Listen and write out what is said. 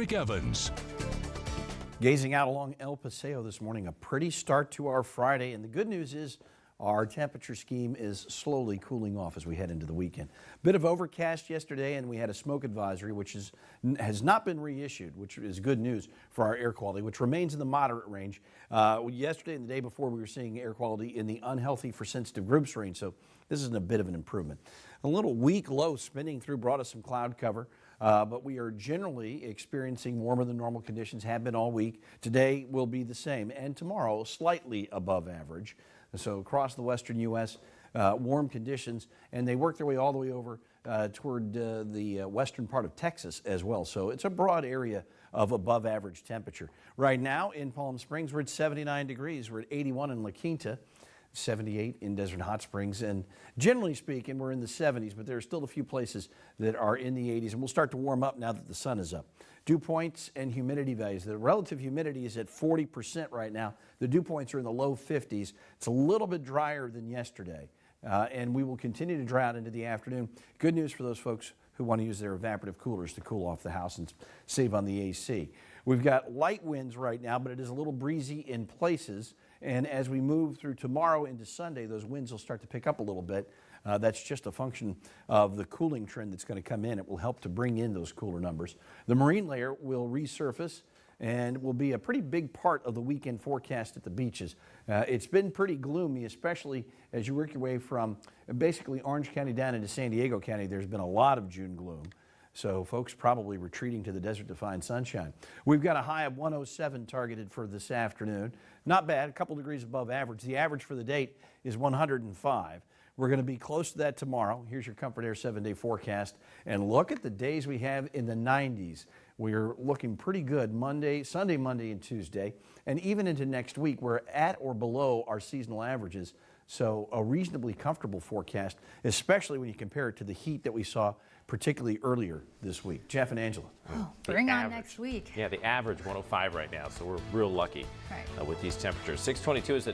Rick Evans. Gazing out along El Paseo this morning, a pretty start to our Friday. And the good news is our temperature scheme is slowly cooling off as we head into the weekend. Bit of overcast yesterday, and we had a smoke advisory, which has not been reissued, which is good news for our air quality, which remains in the moderate range. Yesterday and the day before, we were seeing air quality in the unhealthy for sensitive groups range, so this is a bit of an improvement. A little weak low spinning through brought us some cloud cover. But we are generally experiencing warmer than normal conditions, have been all week. Today will be the same, and tomorrow slightly above average. So across the western U.S., warm conditions, and they work their way all the way over toward the western part of Texas as well. So it's a broad area of above average temperature. Right now in Palm Springs, we're at 79 degrees. We're at 81 in La Quinta. 78 in Desert Hot Springs, and generally speaking, we're in the 70s, but there are still a few places that are in the 80s, and we'll start to warm up now that the sun is up. Dew points and humidity values. The relative humidity is at 40% right now. The dew points are in the low 50s. It's a little bit drier than yesterday, and we will continue to dry out into the afternoon. Good news for those folks who want to use their evaporative coolers to cool off the house and save on the AC. We've got light winds right now, but it is a little breezy in places. And as we move through tomorrow into Sunday, those winds will start to pick up a little bit. That's just a function of the cooling trend that's going to come in. It will help to bring in those cooler numbers. The marine layer will resurface and will be a pretty big part of the weekend forecast at the beaches. It's been pretty gloomy, especially as you work your way from basically Orange County down into San Diego County. There's been a lot of June gloom. So folks probably retreating to the desert to find sunshine. We've got a high of 107 targeted for this afternoon. Not bad, a couple degrees above average. The average for the date is 105. We're going to be close to that tomorrow. Here's your Comfort Air 7-day forecast. And look at the days we have in the 90s. We're looking pretty good Sunday, Monday, and Tuesday. And even into next week, we're at or below our seasonal averages. So a reasonably comfortable forecast, especially when you compare it to the heat that we saw particularly earlier this week. Jeff and Angela. Oh, bring on next week. Yeah, the average 105 right now, so we're real lucky with these temperatures. 622 is the